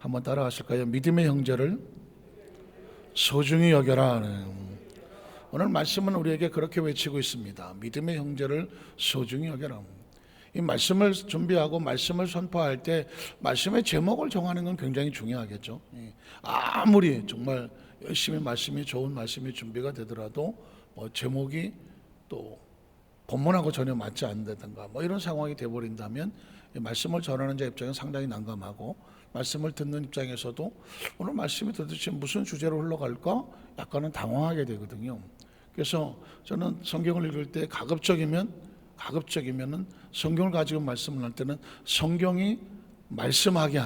한번 따라하실까요? 믿음의 형제를 소중히 여겨라. 오늘 말씀은 우리에게 그렇게 외치고 있습니다. 믿음의 형제를 소중히 여겨라. 이 말씀을 준비하고 말씀을 선포할 때 말씀의 제목을 정하는 건 굉장히 중요하겠죠. 아무리 정말 열심히 말씀이 좋은 말씀이 준비가 되더라도 제목이 또 본문하고 전혀 맞지 않는다든가 이런 상황이 되어버린다면 말씀을 전하는 자 입장은 상당히 난감하고, 말씀을 듣는 입장에서도 오늘 말씀이 도대체 무슨 주제로 흘러갈까 약간은 당황하게 되거든요. 그래서 저는 성경을 읽을 때 가급적이면은 성경을 가지고 말씀을 할 때는 성경이 말씀하게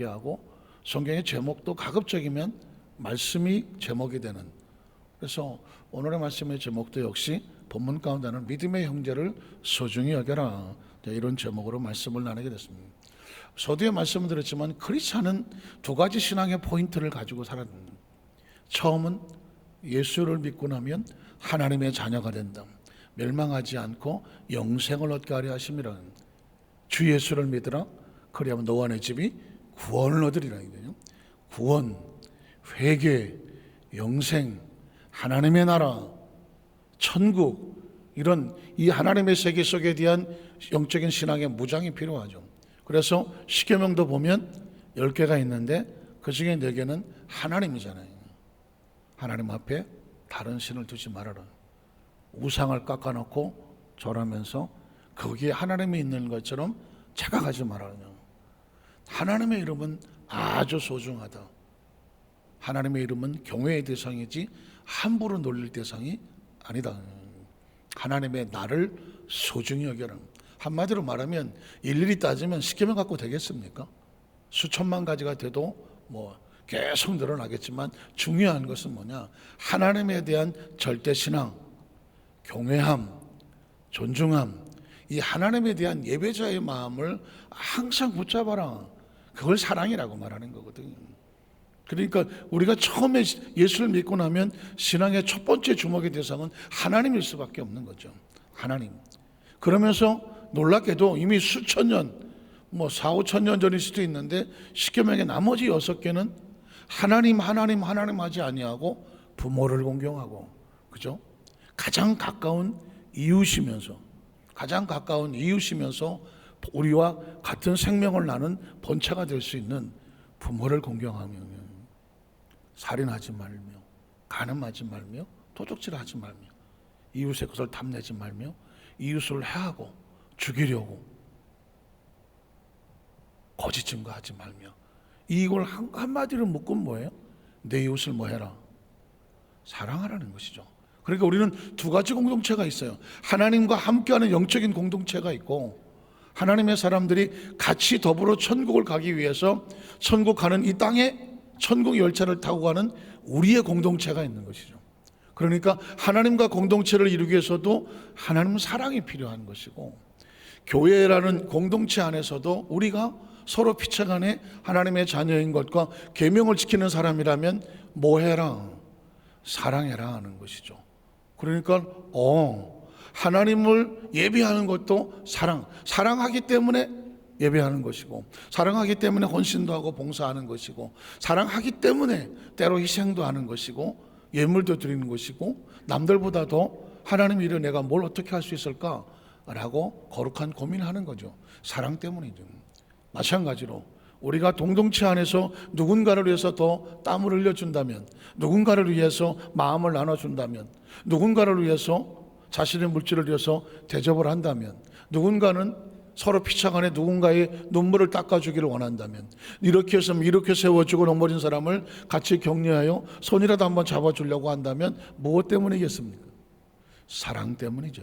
하고, 성경의 제목도 가급적이면 말씀이 제목이 되는, 그래서 오늘의 말씀의 제목도 역시 본문 가운데는 믿음의 형제를 소중히 여겨라, 이런 제목으로 말씀을 나누게 됐습니다. 서두에 말씀을 드렸지만 크리스찬은 두 가지 신앙의 포인트를 가지고 살아야 됩니다. 처음은 예수를 믿고 나면 하나님의 자녀가 된다, 멸망하지 않고 영생을 얻게 하려 하심이라. 주 예수를 믿으라, 그리하면 너와 내 집이 구원을 얻으리라. 구원, 회개, 영생, 하나님의 나라, 천국, 이런 이 하나님의 세계 속에 대한 영적인 신앙의 무장이 필요하죠. 그래서 십계명도 보면 10개가 있는데 그 중에 4개는 하나님이잖아요. 하나님 앞에 다른 신을 두지 말아라. 우상을 깎아놓고 절하면서 거기에 하나님이 있는 것처럼 착각하지 말아라. 하나님의 이름은 아주 소중하다. 하나님의 이름은 경외의 대상이지 함부로 놀릴 대상이 아니다. 하나님의 나를 소중히 여겨라. 한마디로 말하면 일일이 따지면 십계명 갖고 되겠습니까? 수천만 가지가 돼도 계속 늘어나겠지만 중요한 것은 뭐냐? 하나님에 대한 절대 신앙, 경외함, 존중함, 이 하나님에 대한 예배자의 마음을 항상 붙잡아라. 그걸 사랑이라고 말하는 거거든요. 그러니까 우리가 처음에 예수를 믿고 나면 신앙의 첫 번째 주목의 대상은 하나님일 수밖에 없는 거죠. 하나님. 그러면서 놀랍게도 이미 수천 년, 4, 5천 년 전일 수도 있는데 십계명의 나머지 6개는 하나님 하지 아니하고 부모를 공경하고, 그죠? 가장 가까운 이웃이면서 우리와 같은 생명을 나눈 본체가 될 수 있는 부모를 공경하며, 살인하지 말며, 간음하지 말며, 도둑질하지 말며, 이웃의 것을 탐내지 말며, 이웃을 해하고 죽이려고 거짓 증거하지 말며. 이걸 한마디로 묶으면 뭐예요? 내 이웃을 해라? 사랑하라는 것이죠. 그러니까 우리는 두 가지 공동체가 있어요. 하나님과 함께하는 영적인 공동체가 있고, 하나님의 사람들이 같이 더불어 천국을 가기 위해서 천국 가는 이 땅에 천국 열차를 타고 가는 우리의 공동체가 있는 것이죠. 그러니까 하나님과 공동체를 이루기 위해서도 하나님은 사랑이 필요한 것이고, 교회라는 공동체 안에서도 우리가 서로 피차간에 하나님의 자녀인 것과 계명을 지키는 사람이라면 해라? 사랑해라 하는 것이죠. 그러니까 하나님을 예배하는 것도 사랑하기 때문에 예배하는 것이고, 사랑하기 때문에 헌신도 하고 봉사하는 것이고, 사랑하기 때문에 때로 희생도 하는 것이고, 예물도 드리는 것이고, 남들보다도 하나님 일을 내가 뭘 어떻게 할 수 있을까라고 거룩한 고민을 하는 거죠. 사랑 때문이죠. 마찬가지로 우리가 공동체 안에서 누군가를 위해서 더 땀을 흘려준다면, 누군가를 위해서 마음을 나눠준다면, 누군가를 위해서 자신의 물질을 위해서 대접을 한다면, 누군가는 서로 피차간에 누군가의 눈물을 닦아주기를 원한다면, 이렇게 해서 이렇게 세워주고 넘어진 사람을 같이 격려하여 손이라도 한번 잡아주려고 한다면 무엇 때문이겠습니까? 사랑 때문이죠.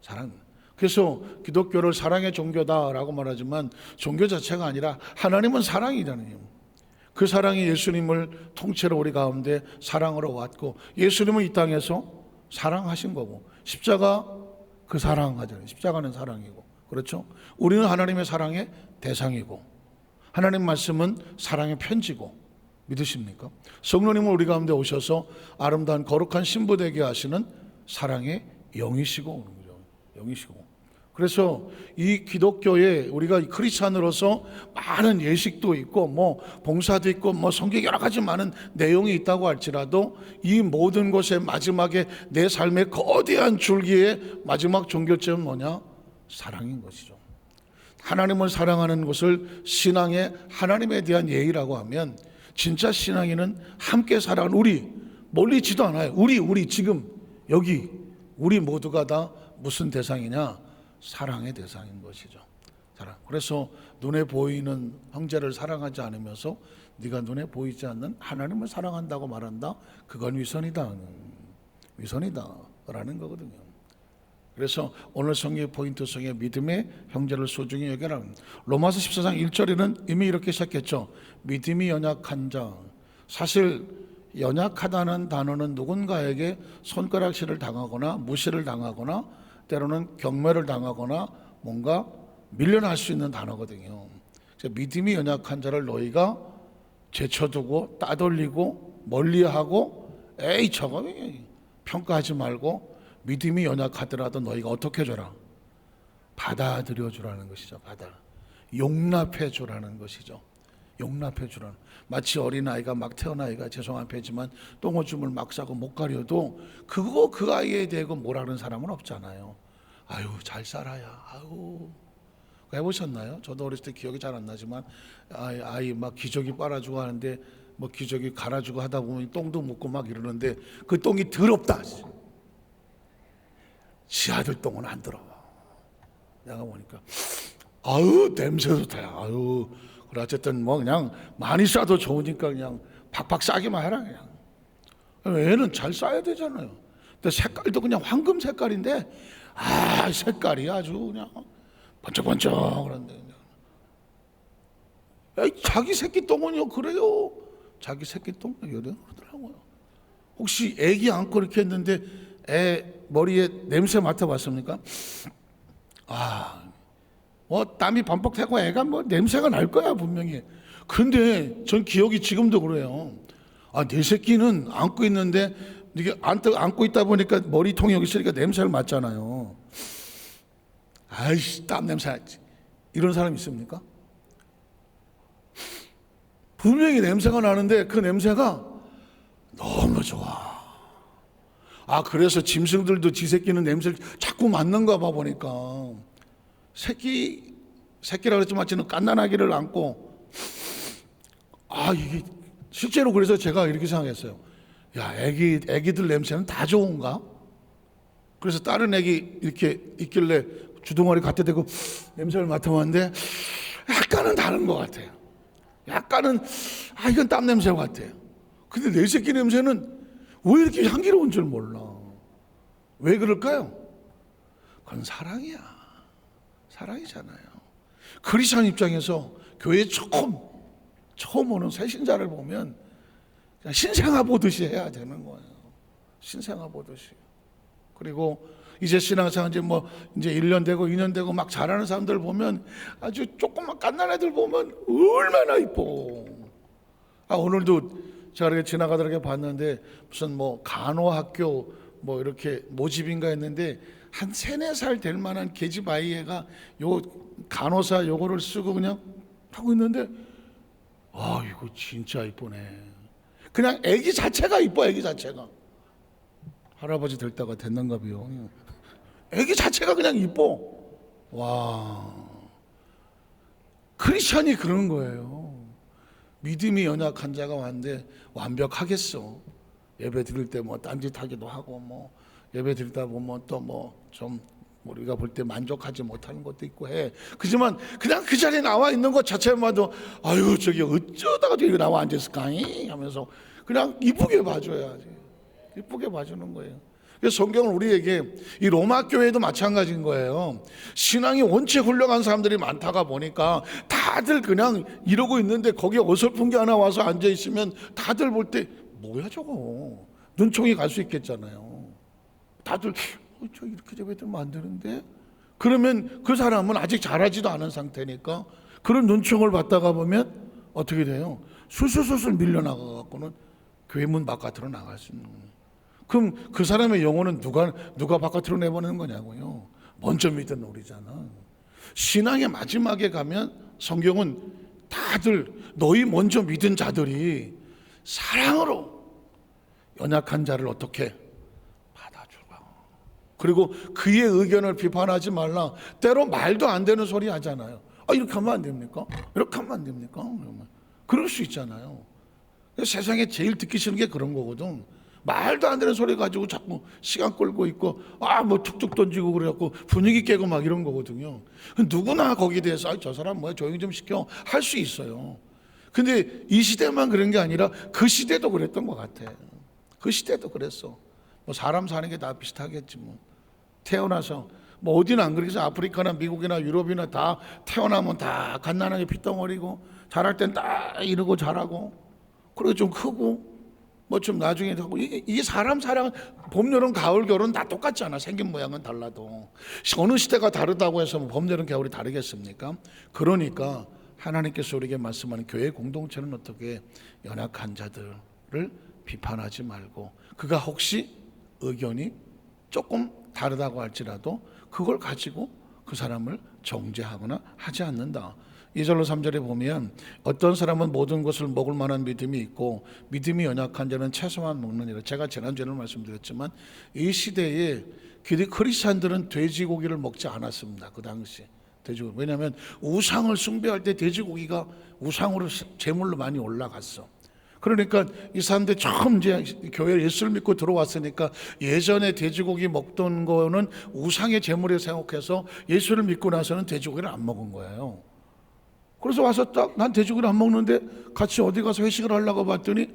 사랑. 그래서 기독교를 사랑의 종교다라고 말하지만 종교 자체가 아니라 하나님은 사랑이잖아요. 그 사랑이 예수님을 통째로 우리 가운데 사랑으로 왔고, 예수님은 이 땅에서 사랑하신 거고, 십자가 그 사랑하잖아요. 십자가는 사랑이고, 그렇죠? 우리는 하나님의 사랑의 대상이고, 하나님 말씀은 사랑의 편지고, 믿으십니까? 성령님은 우리 가운데 오셔서 아름다운 거룩한 신부 되게 하시는 사랑의 영이시고, 영이시고. 그래서 이 기독교에 우리가 크리스찬으로서 많은 예식도 있고 뭐 봉사도 있고 뭐 성경 여러 가지 많은 내용이 있다고 할지라도 이 모든 것의 마지막에 내 삶의 거대한 줄기의 마지막 종결점은 뭐냐? 사랑인 것이죠. 하나님을 사랑하는 것을 신앙의 하나님에 대한 예의라고 하면 진짜 신앙인은 함께 살아가는 우리, 멀리 있지도 않아요. 우리 지금 여기 우리 모두가 다 무슨 대상이냐? 사랑의 대상인 것이죠. 사랑. 그래서 눈에 보이는 형제를 사랑하지 않으면서 네가 눈에 보이지 않는 하나님을 사랑한다고 말한다. 그건 위선이다라는 거거든요. 그래서 오늘 성경의 포인트 속에 믿음의 형제를 소중히 여겨라. 로마서 14장 1절에는 이미 이렇게 시작했죠. 믿음이 연약한 자. 사실 연약하다는 단어는 누군가에게 손가락질을 당하거나 무시를 당하거나 때로는 경멸을 당하거나 뭔가 밀려날 수 있는 단어거든요. 믿음이 연약한 자를 너희가 제쳐두고 따돌리고 멀리하고 에이 저거 평가하지 말고 믿음이 연약하더라도 너희가 어떻게 해줘라? 받아들여 주라는 것이죠. 용납해 주라는 것이죠. 용납해 주라는. 마치 어린아이가 막 태어나이가 죄송한 패지만 똥오줌을 막 싸고 못 가려도 그거 그 아이에 대고 뭐라는 사람은 없잖아요. 아유 잘 살아야 아유 해보셨나요? 저도 어렸을 때 기억이 잘 안 나지만 아이 막 기저귀 빨아주고 하는데 뭐 기저귀 갈아주고 하다 보면 똥도 묻고 막 이러는데 그 똥이 더럽다. 지 아들 똥은 안 더러워. 내가 보니까 아유 냄새도 돼. 아유 그래 어쨌든 뭐 그냥 많이 싸도 좋으니까 그냥 팍팍 싸기만 해라 그냥. 애는 잘 싸야 되잖아요. 근데 색깔도 그냥 황금 색깔인데 색깔이 아주 그냥 번쩍번쩍 그런데 자기 새끼 똥은요 그래요. 자기 새끼 똥 이래요 그러더라고요. 혹시 애기 안고 이렇게 했는데 애 머리에 냄새 맡아봤습니까? 뭐 땀이 범벅 새고 애가 뭐 냄새가 날 거야 분명히. 근데 전 기억이 지금도 그래요. 내 새끼는 안고 있는데 이게 안고 있다 보니까 머리통이 여기 있으니까 냄새를 맡잖아요. 아이씨 땀 냄새 나지. 이런 사람 있습니까? 분명히 냄새가 나는데 그 냄새가 너무 좋아. 그래서 짐승들도 지 새끼는 냄새를 자꾸 맡는가 봐 보니까 새끼라 그랬지만 저는 갓난아기를 안고 이게 실제로 그래서 제가 이렇게 생각했어요. 야 애기들 냄새는 다 좋은가? 그래서 다른 애기 이렇게 있길래 주둥아리 갖다 대고 냄새를 맡아봤는데 약간은 다른 것 같아요. 약간은 이건 땀 냄새 같아요. 근데 내 새끼 냄새는 왜 이렇게 향기로운 줄 몰라. 왜 그럴까요? 그건 사랑이야. 사랑이잖아요. 크리스천 입장에서 교회 처음 오는 새신자를 보면 그냥 신생아 보듯이 해야 되는 거예요. 신생아 보듯이. 그리고 이제 신앙생활 이제 1년 되고 2년 되고 막 잘하는 사람들 보면 아주 조금만 갓난 애들 보면 얼마나 이뻐. 오늘도 제가 이렇게 지나가다가 봤는데 무슨 뭐 간호학교 뭐 이렇게 모집인가 했는데 한 3-4살 될 만한 계집 아이가 요 간호사 요거를 쓰고 그냥 하고 있는데 이거 진짜 이쁘네. 그냥 애기 자체가 이뻐. 애기 자체가 할아버지 될 때가 됐는가 봐요. 애기 자체가 그냥 이뻐. 와, 크리스천이 그런 거예요. 믿음이 연약한 자가 왔는데 완벽하겠어. 예배 드릴 때 뭐 딴짓하기도 하고 뭐 예배 드리다 보면 또 뭐 좀 우리가 볼 때 만족하지 못하는 것도 있고 해. 그지만 그냥 그 자리에 나와 있는 것 자체만 봐도 저기 어쩌다가 저기 나와 앉았을까이 하면서 그냥 이쁘게 봐줘야지. 이쁘게 봐주는 거예요. 그래서 성경은 우리에게 이 로마 교회도 마찬가지인 거예요. 신앙이 원체 훌륭한 사람들이 많다가 보니까 다들 그냥 이러고 있는데 거기에 어설픈 게 하나 와서 앉아 있으면 다들 볼 때 뭐야 저거 눈총이 갈 수 있겠잖아요. 다들 저 이렇게 예배드리면 안 되는데 그러면 그 사람은 아직 잘하지도 않은 상태니까 그런 눈총을 받다가 보면 어떻게 돼요? 술술술술 밀려나가 갖고는 교회 문 바깥으로 나갈 수 있는 거예요. 그럼 그 사람의 영혼은 누가 바깥으로 내보내는 거냐고요. 먼저 믿은 우리잖아. 신앙의 마지막에 가면 성경은 다들 너희 먼저 믿은 자들이 사랑으로 연약한 자를 어떻게 받아주라. 그리고 그의 의견을 비판하지 말라. 때로 말도 안 되는 소리 하잖아요. 이렇게 하면 안 됩니까? 이렇게 하면 안 됩니까? 그럴 수 있잖아요. 세상에 제일 듣기 싫은 게 그런 거거든. 말도 안 되는 소리 가지고 자꾸 시간 끌고 있고 뭐 툭툭 던지고 그래갖고 분위기 깨고 막 이런 거거든요. 누구나 거기에 대해서 저 사람 뭐야 조용히 좀 시켜 할 수 있어요. 근데 이 시대만 그런 게 아니라 그 시대도 그랬던 것 같아. 그 시대도 그랬어. 뭐 사람 사는 게 다 비슷하겠지 뭐. 태어나서 뭐 어디는 안 그러겠어. 아프리카나 미국이나 유럽이나 다 태어나면 다 갓난아기 핏덩어리고 자랄 땐 딱 이러고 자라고 그리고 좀 크고 뭐 좀 나중에 하고 이게 사람 사랑 봄 여름 가을 겨울은 다 똑같잖아. 생긴 모양은 달라도 어느 시대가 다르다고 해서 뭐 봄 여름 겨울이 다르겠습니까? 그러니까 하나님께서 우리에게 말씀하는 교회 공동체는 어떻게 연약한 자들을 비판하지 말고 그가 혹시 의견이 조금 다르다고 할지라도 그걸 가지고 그 사람을 정죄하거나 하지 않는다. 2절로 3절에 보면 어떤 사람은 모든 것을 먹을 만한 믿음이 있고 믿음이 연약한 자는 채소만 먹느니라. 제가 지난주에는 말씀드렸지만 이 시대에 크리스찬들은 돼지고기를 먹지 않았습니다. 그 당시 돼지고기. 왜냐하면 우상을 숭배할 때 돼지고기가 우상으로 제물로 많이 올라갔어. 그러니까 이 사람들 처음 이제 교회 예수를 믿고 들어왔으니까 예전에 돼지고기 먹던 거는 우상의 제물에 생각해서 예수를 믿고 나서는 돼지고기를 안 먹은 거예요. 그래서 와서 딱 난 돼지고기를 안 먹는데 같이 어디 가서 회식을 하려고 봤더니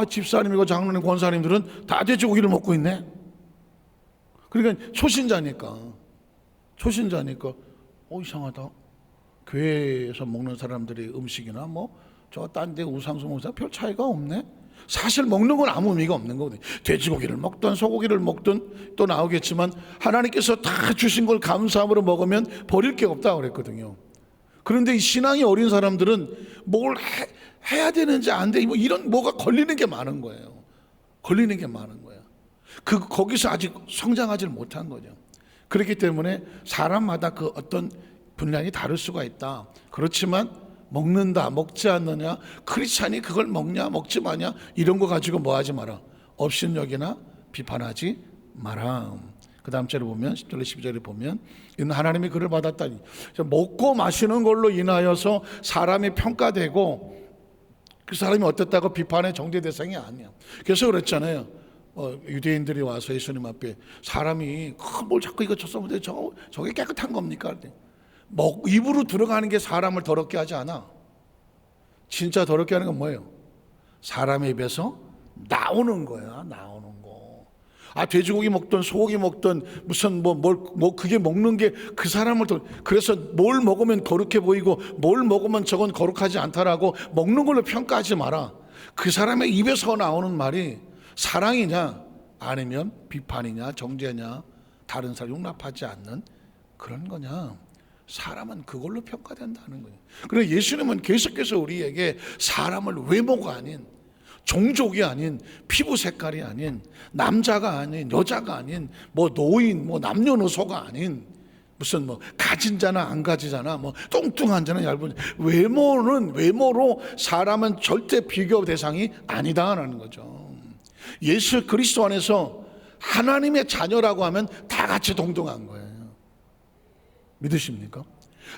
집사님이고 장로님 권사님들은 다 돼지고기를 먹고 있네. 그러니까 초신자니까 이상하다. 교회에서 먹는 사람들이 음식이나 뭐 저 딴 데 우상숭 먹자 별 차이가 없네. 사실 먹는 건 아무 의미가 없는 거거든요. 돼지고기를 먹든 소고기를 먹든 또 나오겠지만 하나님께서 다 주신 걸 감사함으로 먹으면 버릴 게 없다고 그랬거든요. 그런데 이 신앙이 어린 사람들은 뭘 해야 되는지 안 돼. 뭐 이런 뭐가 걸리는 게 많은 거예요. 거기서 아직 성장하지 못한 거죠. 그렇기 때문에 사람마다 그 어떤 분량이 다를 수가 있다. 그렇지만 먹는다, 먹지 않느냐, 크리스찬이 그걸 먹냐, 먹지 마냐 이런 거 가지고 뭐 하지 마라. 업신여기나 비판하지 마라. 그 다음 절에 보면 10절에 12절에 보면 이는 하나님이 그를 받았다니. 먹고 마시는 걸로 인하여서 사람이 평가되고 그 사람이 어땠다고 비판의 정죄 대상이 아니야. 그래서 그랬잖아요. 유대인들이 와서 예수님 앞에 사람이 뭘 자꾸 이거 쳤었는데 저게 깨끗한 겁니까? 입으로 들어가는 게 사람을 더럽게 하지 않아. 진짜 더럽게 하는 건 뭐예요? 사람의 입에서 나오는 거야. 나오는 거. 돼지고기 먹든 소고기 먹든 무슨 그게 먹는 게 그 사람을 그래서 뭘 먹으면 거룩해 보이고 뭘 먹으면 저건 거룩하지 않다라고 먹는 걸로 평가하지 마라. 그 사람의 입에서 나오는 말이 사랑이냐 아니면 비판이냐 정죄냐 다른 사람 용납하지 않는 그런 거냐. 사람은 그걸로 평가된다는 거예요. 그래서 예수님은 계속해서 우리에게 사람을 외모가 아닌 종족이 아닌 피부 색깔이 아닌 남자가 아닌 여자가 아닌 노인 남녀노소가 아닌 무슨 가진 자나 안 가진 자나 뚱뚱한 자나 얇은 외모로 사람은 절대 비교 대상이 아니다라는 거죠. 예수 그리스도 안에서 하나님의 자녀라고 하면 다 같이 동등한 거예요. 믿으십니까?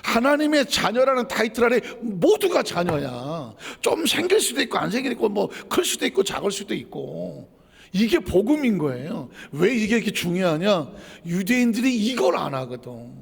하나님의 자녀라는 타이틀 아래 모두가 자녀야. 좀 생길 수도 있고 안 생길 수도 있고 클 수도 있고 작을 수도 있고. 이게 복음인 거예요. 왜 이게 이렇게 중요하냐? 유대인들이 이걸 안 하거든.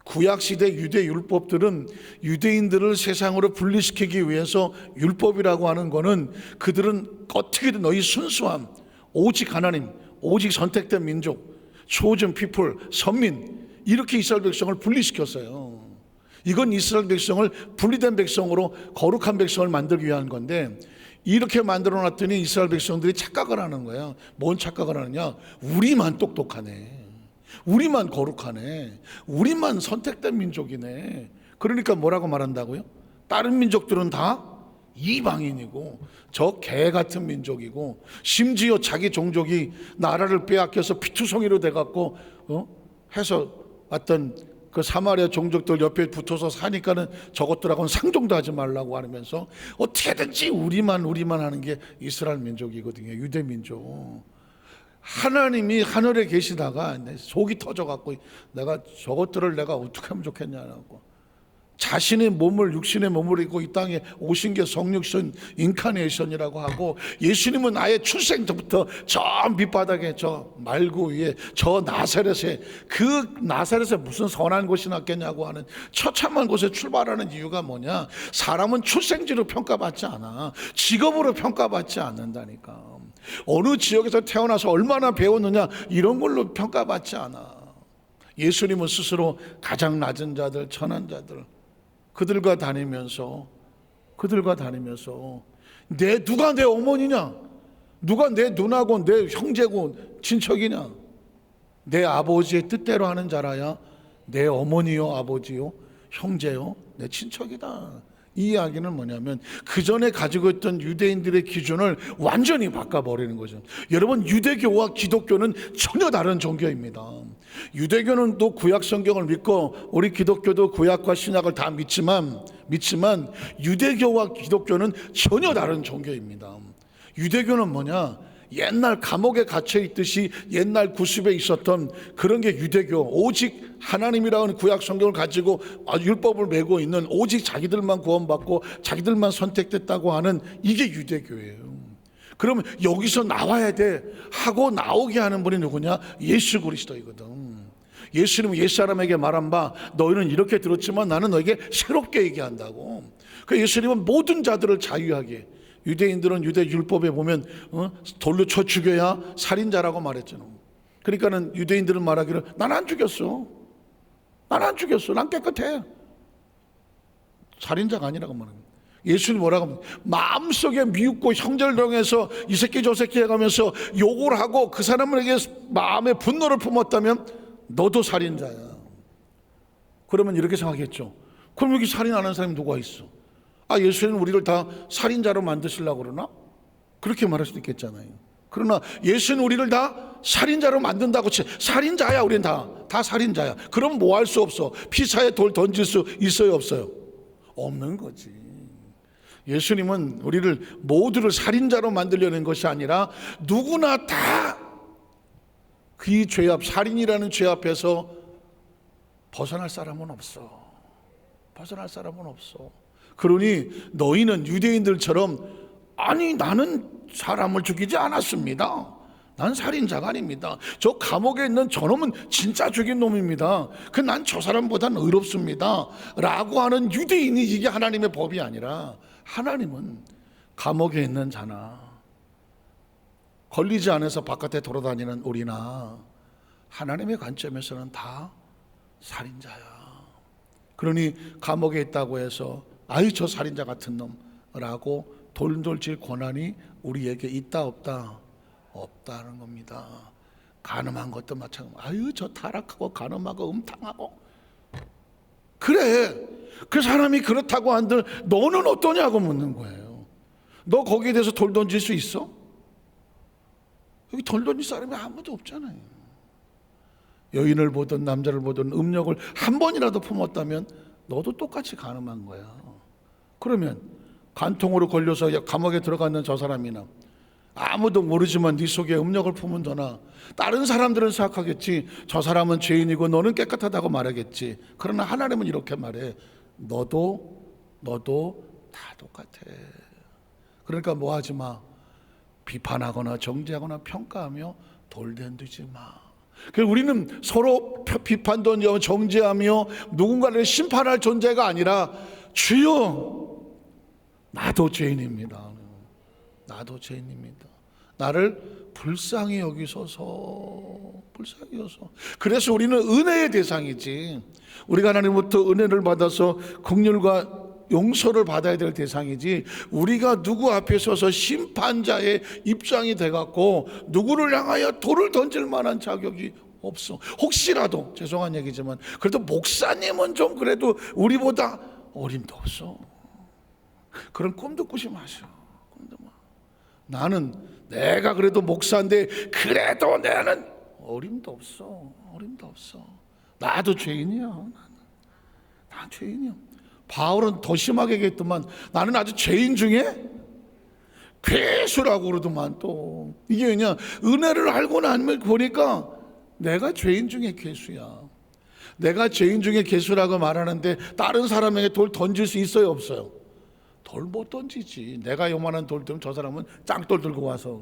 구약시대 유대 율법들은 유대인들을 세상으로 분리시키기 위해서 율법이라고 하는 거는 그들은 어떻게든 너희 순수함, 오직 하나님, 오직 선택된 민족, chosen people, 선민 이렇게 이스라엘 백성을 분리시켰어요. 이건 이스라엘 백성을 분리된 백성으로 거룩한 백성을 만들기 위한 건데 이렇게 만들어 놨더니 이스라엘 백성들이 착각을 하는 거야. 뭔 착각을 하느냐? 우리만 똑똑하네. 우리만 거룩하네. 우리만 선택된 민족이네. 그러니까 뭐라고 말한다고요? 다른 민족들은 다 이방인이고 저 개 같은 민족이고 심지어 자기 종족이 나라를 빼앗겨서 피투성이로 돼갖고 해서 왔던 그 사마리아 종족들 옆에 붙어서 사니까는 저것들하고는 상종도 하지 말라고 하면서 어떻게든지 우리만 하는 게 이스라엘 민족이거든요. 유대 민족. 하나님이 하늘에 계시다가 속이 터져갖고 내가 저것들을 내가 어떻게 하면 좋겠냐고, 자신의 몸을, 육신의 몸을 입고 이 땅에 오신 게 성육신 인카네이션이라고 하고, 예수님은 아예 출생부터 저 밑바닥에 저 말구 위에 저 나사렛에, 그 나사렛에 무슨 선한 곳이 났겠냐고 하는 처참한 곳에 출발하는 이유가 뭐냐? 사람은 출생지로 평가받지 않아. 직업으로 평가받지 않는다니까. 어느 지역에서 태어나서 얼마나 배웠느냐 이런 걸로 평가받지 않아. 예수님은 스스로 가장 낮은 자들, 천한 자들, 그들과 다니면서 누가 내 어머니냐, 누가 내 누나고 내 형제고 친척이냐, 내 아버지의 뜻대로 하는 자라야 내 어머니요 아버지요 형제요 내 친척이다. 이 이야기는 뭐냐면 그 전에 가지고 있던 유대인들의 기준을 완전히 바꿔버리는 거죠. 여러분, 유대교와 기독교는 전혀 다른 종교입니다. 유대교는 또 구약 성경을 믿고 우리 기독교도 구약과 신약을 다 믿지만 유대교와 기독교는 전혀 다른 종교입니다. 유대교는 뭐냐? 옛날 감옥에 갇혀 있듯이 옛날 구습에 있었던 그런 게 유대교. 오직 하나님이라는 구약 성경을 가지고 율법을 메고 있는, 오직 자기들만 구원받고 자기들만 선택됐다고 하는 이게 유대교예요. 그러면 여기서 나와야 돼 하고 나오게 하는 분이 누구냐? 예수 그리스도이거든. 예수님은 옛사람에게 말한 바 너희는 이렇게 들었지만 나는 너에게 새롭게 얘기한다고. 그 예수님은 모든 자들을 자유하게, 유대인들은 유대 율법에 보면 돌로 쳐 죽여야 살인자라고 말했잖아. 그러니까는 유대인들은 말하기를 난 안 죽였어. 난 깨끗해. 살인자가 아니라고 말합니다. 예수님 뭐라고 합니까? 마음속에 미웃고 형절령해서 이 새끼 저 새끼 해가면서 욕을 하고 그 사람에게 마음의 분노를 품었다면 너도 살인자야. 그러면 이렇게 생각했죠. 그럼 여기 살인하는 사람이 누가 있어? 예수님은 우리를 다 살인자로 만드시려고 그러나? 그렇게 말할 수도 있겠잖아요. 그러나 예수는 우리를 다 살인자로 만든다고 치. 살인자야. 우리는 다 살인자야. 그럼 뭐 할 수 없어? 피사에 돌 던질 수 있어요 없어요? 없는 거지. 예수님은 우리를 모두를 살인자로 만들려는 것이 아니라 누구나 다 그 죄 앞, 살인이라는 죄 앞에서 벗어날 사람은 없어. 그러니 너희는 유대인들처럼 나는 사람을 죽이지 않았습니다. 난 살인자가 아닙니다. 저 감옥에 있는 저놈은 진짜 죽인 놈입니다. 난 저 사람보다는 의롭습니다 라고 하는 유대인이 이게 하나님의 법이 아니라, 하나님은 감옥에 있는 자나 걸리지 않아서 바깥에 돌아다니는 우리나 하나님의 관점에서는 다 살인자야. 그러니 감옥에 있다고 해서 저 살인자 같은 놈라고 돌돌질 권한이 우리에게 있다 없다? 없다는 겁니다. 간음한 것도 마찬가지. 저 타락하고 간음하고 음탕하고. 그래, 그 사람이 그렇다고 한들 너는 어떠냐고 묻는 거예요. 너 거기에 대해서 돌 던질 수 있어? 여기 돌 던질 사람이 아무도 없잖아요. 여인을 보든 남자를 보든 음욕을 한 번이라도 품었다면 너도 똑같이 간음한 거야. 그러면 간통으로 걸려서 감옥에 들어갔는 저 사람이나 아무도 모르지만 네 속에 음욕을 품은 너나, 다른 사람들은 생각하겠지 저 사람은 죄인이고 너는 깨끗하다고 말하겠지. 그러나 하나님은 이렇게 말해. 너도 다 똑같아. 그러니까 뭐 하지 마. 비판하거나 정죄하거나 평가하며 돌던지지 마. 그래서 우리는 서로 비판도 정죄하며 누군가를 심판할 존재가 아니라, 주여 나도 죄인입니다. 나를 불쌍히 여기소서. 그래서 우리는 은혜의 대상이지, 우리가 하나님부터 은혜를 받아서 긍휼과 용서를 받아야 될 대상이지, 우리가 누구 앞에 서서 심판자의 입장이 돼갖고 누구를 향하여 돌을 던질 만한 자격이 없어. 혹시라도, 죄송한 얘기지만 그래도 목사님은 좀 그래도 우리보다 어림도 없어. 그런 꿈도 꾸지 마셔. 나는 내가 그래도 목사인데 그래도 나는 어림도 없어. 나도 죄인이야. 나 죄인이야. 바울은 더 심하게 얘기했더만 나는 아주 죄인 중에 괴수라고 그러더만 또. 이게 왜냐, 은혜를 알고 나면 보니까 내가 죄인 중에 괴수야. 내가 죄인 중에 괴수라고 말하는데 다른 사람에게 돌 던질 수 있어요, 없어요? 돌 못 던지지. 내가 요만한 돌 들면 저 사람은 짱돌 들고 와서.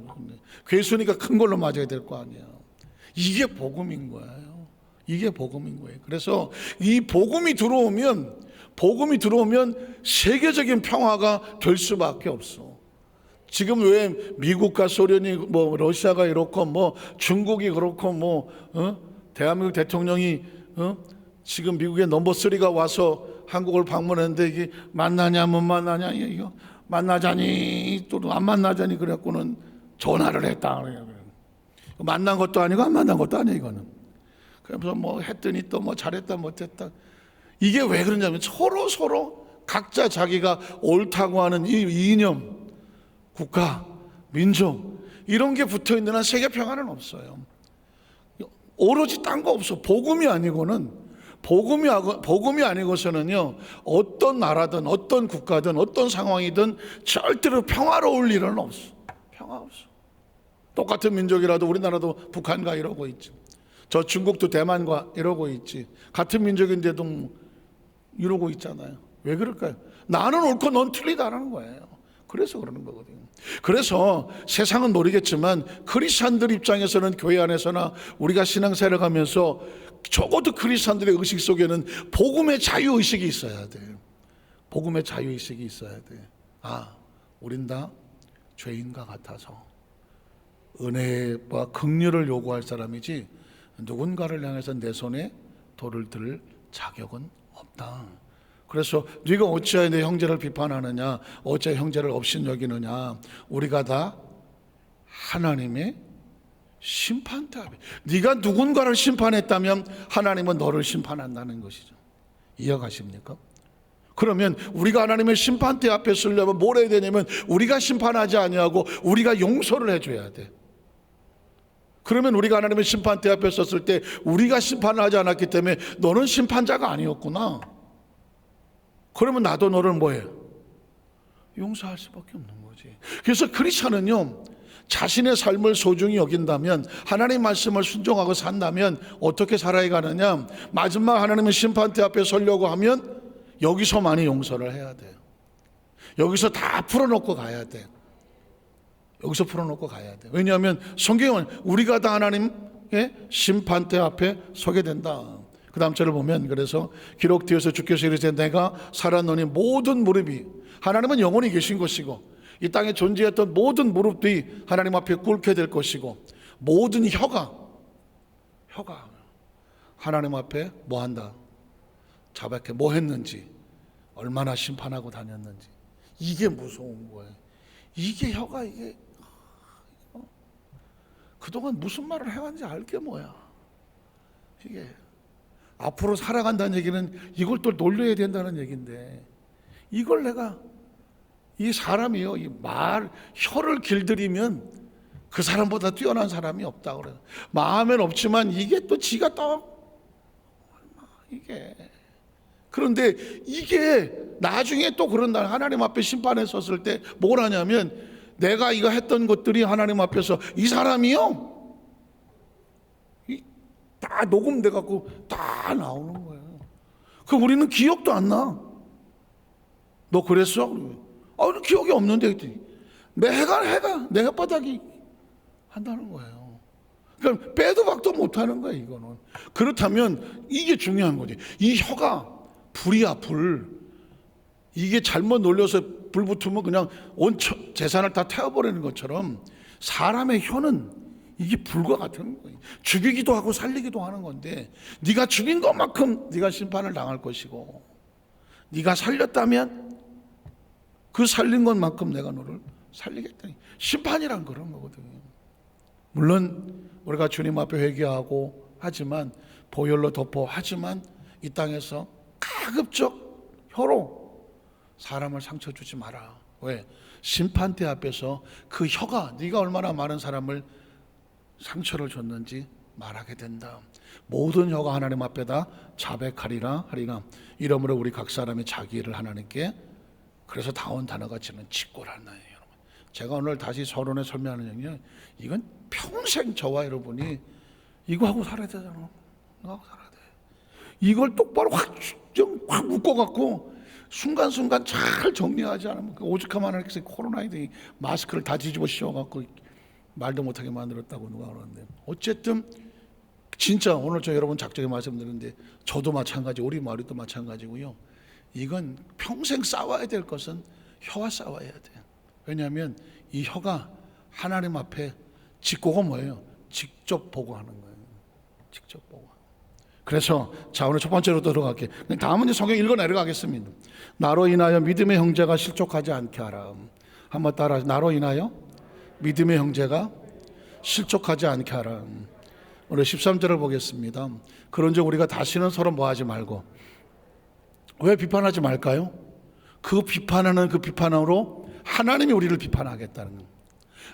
괴수니까 큰 걸로 맞아야 될 거 아니야. 이게 복음인 거예요. 이게 복음인 거예요. 그래서 이 복음이 들어오면 세계적인 평화가 될 수밖에 없어. 지금 왜 미국과 소련이 뭐 러시아가 이렇고 뭐 중국이 그렇고 뭐 대한민국 대통령이 지금 미국의 넘버 3가 와서 한국을 방문했는데 이게 만나냐 못 만나냐 이거 만나자니 또 안 만나자니 그래갖고는 전화를 했다. 만난 것도 아니고 안 만난 것도 아니야 이거는. 그래서 뭐 했더니 또 뭐 잘했다 못했다. 이게 왜 그러냐면 서로 각자 자기가 옳다고 하는 이 이념, 국가, 민족 이런 게 붙어 있는 한 세계 평화는 없어요. 오로지 딴 거 없어. 복음이 아니고서는요 어떤 나라든 어떤 국가든 어떤 상황이든 절대로 평화로울 일은 없어. 평화 없어. 똑같은 민족이라도 우리나라도 북한과 이러고 있지. 저 중국도 대만과 이러고 있지. 같은 민족인데도 이러고 있잖아요. 왜 그럴까요? 나는 옳고 넌 틀리다라는 거예요. 그래서 그러는 거거든요. 그래서 세상은 모르겠지만 크리스찬들 입장에서는 교회 안에서나 우리가 신앙생활을 하면서 적어도 크리스찬들의 의식 속에는 복음의 자유의식이 있어야 돼. 복음의 자유의식이 있어야 돼. 아, 우린 다 죄인과 같아서 은혜와 긍휼을 요구할 사람이지 누군가를 향해서 내 손에 돌을 들 자격은 없다. 그래서 네가 어찌하여 내 형제를 비판하느냐, 어찌하여 형제를 업신여기느냐. 우리가 다 하나님의 심판대 앞에, 네가 누군가를 심판했다면 하나님은 너를 심판한다는 것이죠. 이해가십니까? 그러면 우리가 하나님의 심판대 앞에 서려면 뭘 해야 되냐면 우리가 심판하지 아니하고 우리가 용서를 해줘야 돼. 그러면 우리가 하나님의 심판대 앞에 섰을 때 우리가 심판을 하지 않았기 때문에 너는 심판자가 아니었구나. 그러면 나도 너를 뭐해? 용서할 수밖에 없는 거지. 그래서 크리스찬은요 자신의 삶을 소중히 여긴다면, 하나님의 말씀을 순종하고 산다면 어떻게 살아야 가느냐, 마지막 하나님의 심판대 앞에 서려고 하면 여기서 많이 용서를 해야 돼요. 여기서 다 풀어놓고 가야 돼. 여기서 풀어놓고 가야 돼. 왜냐하면 성경은 우리가 다 하나님의 심판대 앞에 서게 된다. 그 다음 절을 보면, 그래서 기록되어서 주께서 이르시되 내가 살았노니 모든 무릎이, 하나님은 영원히 계신 것이고 이 땅에 존재했던 모든 무릎들이 하나님 앞에 꿇게 될 것이고 모든 혀가 하나님 앞에 뭐 한다? 자백해. 뭐 했는지, 얼마나 심판하고 다녔는지. 이게 무서운 거예요. 이게 혀가 이게 그동안 무슨 말을 해왔는지 알게 뭐야. 이게 앞으로 살아간다는 얘기는 이걸 또 놀려야 된다는 얘기인데, 이걸 내가, 이 사람이요, 이 말, 혀를 길들이면 그 사람보다 뛰어난 사람이 없다 그래요. 마음엔 없지만 이게 또 지가 또 이게, 그런데 이게 나중에 또 그런 날 하나님 앞에 심판에 섰을 때 뭘 하냐면, 내가 이거 했던 것들이 하나님 앞에서 이 사람이요 다 녹음돼 갖고 다 나오는 거예요. 그 우리는 기억도 안 나. 너 그랬어? 기억이 없는데 내 해가 내 혓바닥이 한다는 거예요. 그러니까 빼도 박도 못하는 거예요. 이거는. 그렇다면 이게 중요한 거지. 이 혀가 불이야, 불. 이게 잘못 놀려서 불 붙으면 그냥 온 재산을 다 태워버리는 것처럼 사람의 혀는 이게 불과 같은 거예요. 죽이기도 하고 살리기도 하는 건데, 네가 죽인 것만큼 네가 심판을 당할 것이고, 네가 살렸다면 그 살린 것만큼 내가 너를 살리겠다. 심판이란 그런 거거든요. 물론 우리가 주님 앞에 회개하고 하지만, 보혈로 덮어 하지만, 이 땅에서 가급적 혀로 사람을 상처 주지 마라. 왜? 심판대 앞에서 그 혀가 네가 얼마나 많은 사람을 상처를 줬는지 말하게 된다. 모든 혀가 하나님 앞에다 자백하리라 하리라. 이러므로 우리 각 사람이 자기 일을 하나님께, 그래서 다운 단어가 지는 직고라는 거예요. 여러분, 제가 오늘 다시 서론에 설명하는 얘기는, 이건 평생 저와 여러분이 이거 하고 살아야 되잖아. 이거 하고 살아야 돼. 이걸 똑바로 확 묶어갖고 순간순간 잘 정리하지 않으면 그 오죽하면 하나님께서 코로나에 마스크를 다 뒤집어 씌워갖고 말도 못하게 만들었다고 누가 그러는데, 어쨌든 진짜 오늘 저 여러분 작정에 말씀드렸는데, 저도 마찬가지, 우리 마을도 마찬가지고요. 이건 평생 싸워야 될 것은 혀와 싸워야 돼요. 왜냐하면 이 혀가 하나님 앞에 직고가 뭐예요? 직접 보고하는 거예요. 직접 보고. 그래서 자, 오늘 첫 번째로 들어갈게. 다음은 이제 성경 읽어 내려가겠습니다. 나로 인하여 믿음의 형제가 실족하지 않게 하라. 한번 따라. 나로 인하여 믿음의 형제가 실족하지 않게 하라. 오늘 13절을 보겠습니다. 그런즉 우리가 다시는 서로 뭐하지 말고. 왜 비판하지 말까요? 그 비판하는 그 비판으로 하나님이 우리를 비판하겠다는 거예요.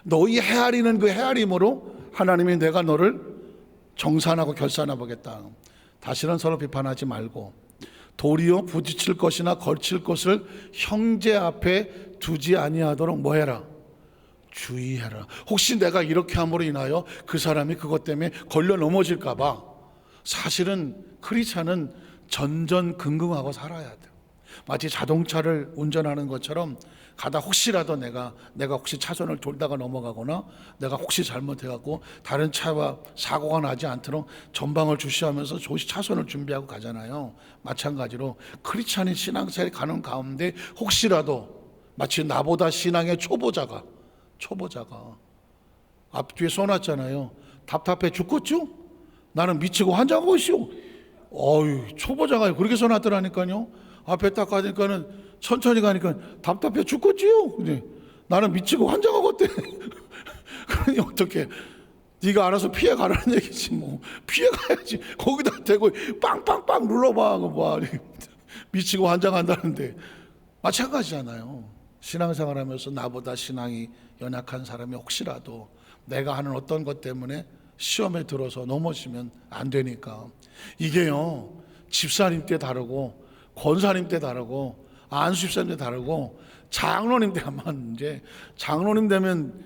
너희 헤아리는 그 헤아림으로 하나님이 내가 너를 정산하고 결산해 보겠다. 다시는 서로 비판하지 말고 도리어 부딪힐 것이나 걸칠 것을 형제 앞에 두지 아니하도록 뭐해라? 주의해라. 혹시 내가 이렇게 함으로 인하여 그 사람이 그것 때문에 걸려 넘어질까 봐. 사실은 크리스찬은 전전긍긍하고 살아야 돼요. 마치 자동차를 운전하는 것처럼 가다 혹시라도 내가 혹시 차선을 돌다가 넘어가거나 내가 혹시 잘못해갖고 다른 차와 사고가 나지 않도록 전방을 주시하면서 조시 차선을 준비하고 가잖아요. 마찬가지로 크리스찬인 신앙생활에 가는 가운데 혹시라도 마치 나보다 신앙의 초보자가 앞뒤에 써놨잖아요. 답답해 죽겠죠? 나는 미치고 환장하고 있어. 어휴, 초보자가 그렇게 써놨더라니까요. 앞에 딱 가니까는 천천히 가니까 답답해 죽겠지요. 근데 나는 미치고 환장하고 어때? 그러니 어떻게? 네가 알아서 피해 가라는 얘기지 뭐. 피해 가야지. 거기다 대고 빵빵빵 눌러봐. 뭐 미치고 환장한다는데 마찬가지잖아요. 신앙생활하면서 나보다 신앙이 연약한 사람이 혹시라도 내가 하는 어떤 것 때문에 시험에 들어서 넘어지면 안 되니까. 이게요, 집사님 때 다르고 권사님 때 다르고 안수 집사님 때 다르고 장로님 때 하면 이제 장로님 되면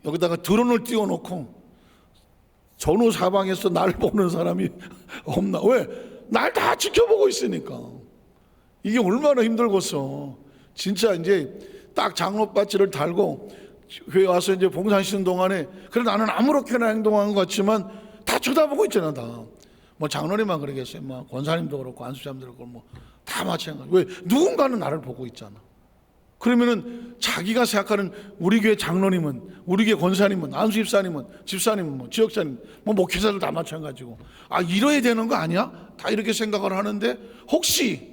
여기다가 드론을 띄워놓고 전후 사방에서 나를 보는 사람이 없나? 왜? 날 다 지켜보고 있으니까. 이게 얼마나 힘들겠어. 진짜 이제 딱 장로 바지를 달고 교회 와서 이제 봉사하시는 동안에 그래 나는 아무렇게나 행동한 것 같지만 다 쳐다보고 있잖아. 다. 뭐 장로님만 그러겠어요. 뭐 권사님도 그렇고 안수자님도 그렇고 뭐 다 마찬가지. 왜? 누군가는 나를 보고 있잖아. 그러면은 자기가 생각하는 우리 교회 장로님은, 우리 교회 권사님은, 안수 집사님은, 뭐 지역사님, 뭐 목회자들 다 마찬가지고, 아 이래야 되는 거 아니야? 다 이렇게 생각을 하는데 혹시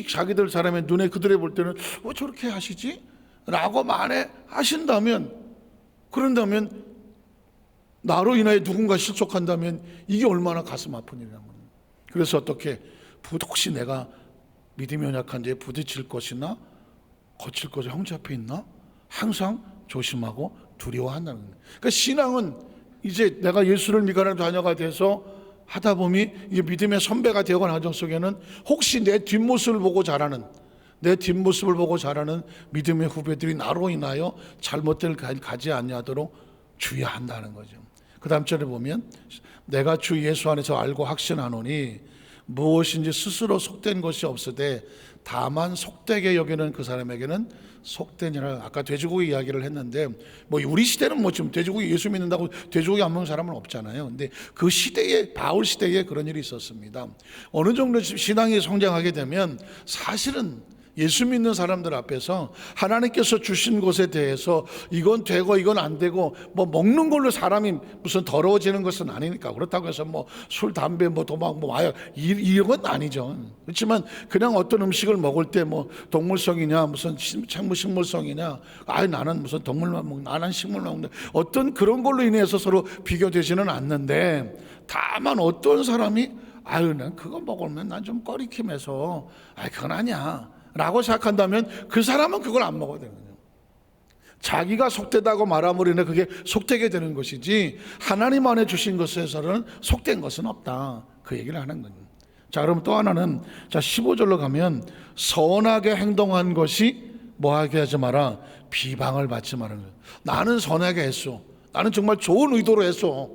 자기들 사람의 눈에 그들에 볼 때는 왜 저렇게 하시지? 라고 만회하신다면, 그런다면 나로 인하여 누군가 실족한다면 이게 얼마나 가슴 아픈 일이냐면. 그래서 어떻게 혹시 내가 믿음이 연약한 자에 부딪힐 것이나 거칠 것이 형제 앞에 있나? 항상 조심하고 두려워한다는 거예요. 그러니까 신앙은 이제 내가 예수를 믿는 자녀가 돼서 하다 보니 이게 믿음의 선배가 되어가는 과정 속에는 혹시 내 뒷모습을 보고 자라는 믿음의 후배들이 나로 인하여 잘못될 길 가지 아니하도록 주의한다는 거죠. 그 다음 절에 보면 내가 주 예수 안에서 알고 확신하노니 무엇인지 스스로 속된 것이 없으되 다만 속되게 여기는 그 사람에게는 속되니라. 아까 돼지고기 이야기를 했는데 뭐 우리 시대는 뭐 지금 돼지고기 예수 믿는다고 돼지고기 안 먹는 사람은 없잖아요. 근데 그 시대에 바울 시대에 그런 일이 있었습니다. 어느 정도 신앙이 성장하게 되면 사실은 예수 믿는 사람들 앞에서 하나님께서 주신 것에 대해서 이건 되고 이건 안 되고 뭐 먹는 걸로 사람이 무슨 더러워지는 것은 아니니까 그렇다고 해서 뭐 술, 담배, 뭐 도박, 뭐 마약 이런 건 아니죠. 그렇지만 그냥 어떤 음식을 먹을 때 뭐 동물성이냐 무슨 식물성이냐 나는 무슨 동물만 먹는다 나는 식물만 먹는다 어떤 그런 걸로 인해서 서로 비교되지는 않는데 다만 어떤 사람이 난 그거 먹으면 난 좀 꺼리킴해서 그건 아니야 라고 생각한다면 그 사람은 그걸 안 먹어야 되거든요. 자기가 속되다고 말함으로 그게 속되게 되는 것이지 하나님 안에 주신 것에서는 속된 것은 없다. 그 얘기를 하는 거예요. 자, 그럼 또 하나는, 자, 15절로 가면 선하게 행동한 것이 뭐하게 하지 마라, 비방을 받지 말라는 거예요. 나는 선하게 했어. 나는 정말 좋은 의도로 했어.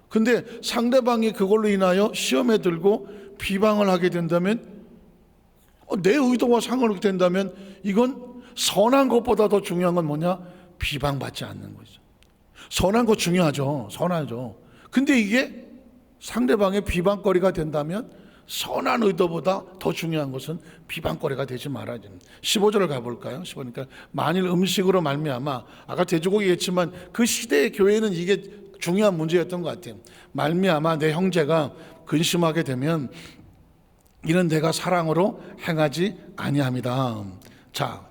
근데 상대방이 그걸로 인하여 시험에 들고 비방을 하게 된다면, 내 의도와 상관없게 된다면 이건 선한 것보다 더 중요한 건 뭐냐? 비방받지 않는 거죠. 선한 거 중요하죠. 선하죠. 근데 이게 상대방의 비방거리가 된다면 선한 의도보다 더 중요한 것은 비방거리가 되지 말아야죠. 15절을 가볼까요? 15절이니까 만일 음식으로 말미암아, 아까 돼지고기 했지만 그 시대의 교회는 이게 중요한 문제였던 것 같아요. 말미암아 내 형제가 근심하게 되면 이는 내가 사랑으로 행하지 아니함이다. 자,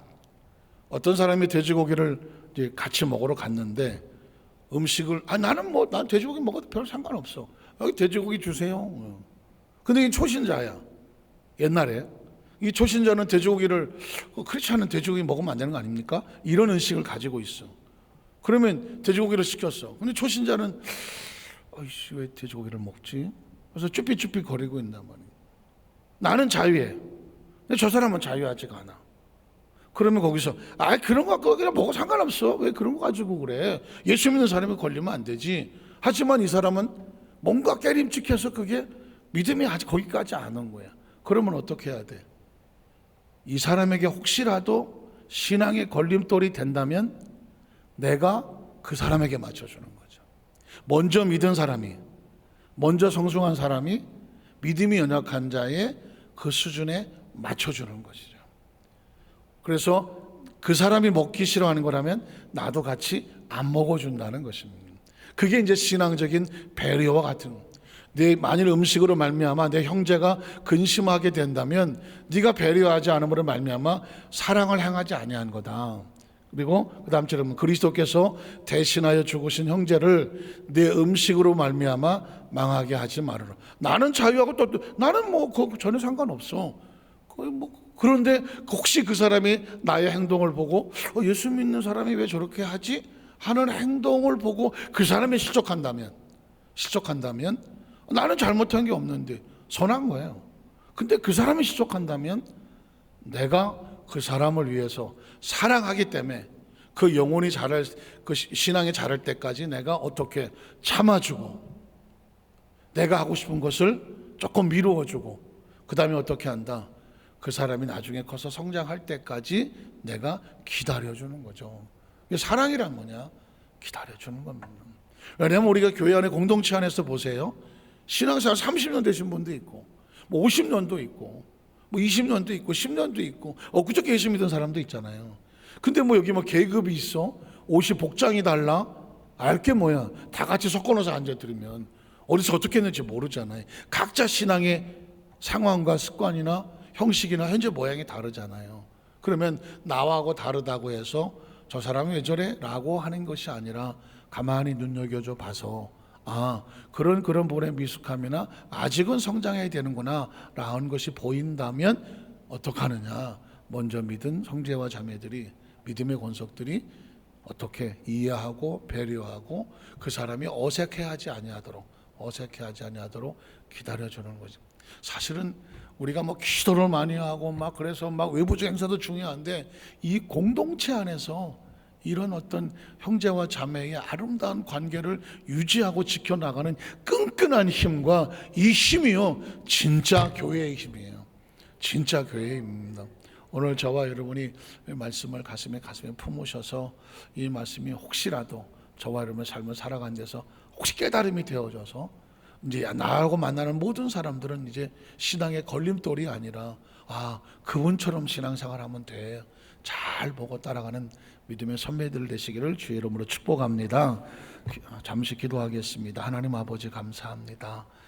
어떤 사람이 돼지고기를 이제 같이 먹으러 갔는데 음식을, 난 돼지고기 먹어도 별 상관없어. 여기 돼지고기 주세요. 근데 이 초신자야. 옛날에 이 초신자는 돼지고기를, 그렇지 않은 돼지고기 먹으면 안 되는 거 아닙니까? 이런 의식을 가지고 있어. 그러면 돼지고기를 시켰어. 근데 초신자는 아이씨 왜 돼지고기를 먹지? 그래서 쭈삣쭈삣 거리고 있단 말이야. 나는 자유해. 근데 저 사람은 자유하지가 않아. 그러면 거기서 그런 거 갖고 그냥 먹어 상관없어. 왜 그런 거 가지고 그래? 예수 믿는 사람이 걸리면 안 되지. 하지만 이 사람은 뭔가 깨림칙해서 그게 믿음이 아직 거기까지 안 온 거야. 그러면 어떻게 해야 돼? 이 사람에게 혹시라도 신앙의 걸림돌이 된다면 내가 그 사람에게 맞춰주는 거죠. 먼저 믿은 사람이, 먼저 성숙한 사람이 믿음이 연약한 자의 그 수준에 맞춰주는 것이죠. 그래서 그 사람이 먹기 싫어하는 거라면 나도 같이 안 먹어준다는 것입니다. 그게 이제 신앙적인 배려와 같은, 내 만일 음식으로 말미암아 내 형제가 근심하게 된다면 네가 배려하지 않음으로 말미암아 사랑을 행하지 아니한 거다. 그리고 그 다음 절은 그리스도께서 대신하여 죽으신 형제를 내 음식으로 말미암아 망하게 하지 말으라. 나는 자유하고 또 나는 그거 전혀 상관없어. 그런데 혹시 그 사람이 나의 행동을 보고 예수 믿는 사람이 왜 저렇게 하지? 하는 행동을 보고 그 사람이 실족한다면 나는 잘못한 게 없는데 선한 거예요. 근데 그 사람이 실족한다면 내가 그 사람을 위해서 사랑하기 때문에 그 영혼이 자랄, 그 신앙이 자랄 때까지 내가 어떻게 참아주고 내가 하고 싶은 것을 조금 미루어주고 그 다음에 어떻게 한다? 그 사람이 나중에 커서 성장할 때까지 내가 기다려주는 거죠. 사랑이란 뭐냐? 기다려주는 겁니다. 왜냐하면 우리가 교회 안에 공동체 안에서 보세요. 신앙생활 30년 되신 분도 있고 50년도 있고 20년도 있고 10년도 있고 엊그저께 예수 믿은 사람도 있잖아요. 근데 여기 계급이 있어? 옷이 복장이 달라? 알게 뭐야? 다 같이 섞어놓아서 앉아들으면 어디서 어떻게 했는지 모르잖아요. 각자 신앙의 상황과 습관이나 형식이나 현재 모양이 다르잖아요. 그러면 나하고 다르다고 해서 저 사람이 왜 저래? 라고 하는 것이 아니라 가만히 눈여겨줘 봐서 그런 부분의 미숙함이나 아직은 성장해야 되는구나 라는 것이 보인다면 어떻게 하느냐? 먼저 믿은 형제와 자매들이, 믿음의 권속들이 어떻게 이해하고 배려하고 그 사람이 어색해하지 아니하도록 기다려주는 거죠. 사실은 우리가 기도를 많이 하고 그래서 외부적 행사도 중요한데 이 공동체 안에서 이런 어떤 형제와 자매의 아름다운 관계를 유지하고 지켜나가는 끈끈한 힘과 이 힘이요, 진짜 교회의 힘이에요. 진짜 교회의 힘입니다. 오늘 저와 여러분이 말씀을 가슴에 품으셔서 이 말씀이 혹시라도 저와 여러분의 삶을 살아가는 데서 혹시 깨달음이 되어져서 이제 나하고 만나는 모든 사람들은 이제 신앙의 걸림돌이 아니라 그분처럼 신앙생활하면 돼. 잘 보고 따라가는 믿음의 선배들 되시기를 주의 이름으로 축복합니다. 잠시 기도하겠습니다. 하나님 아버지 감사합니다.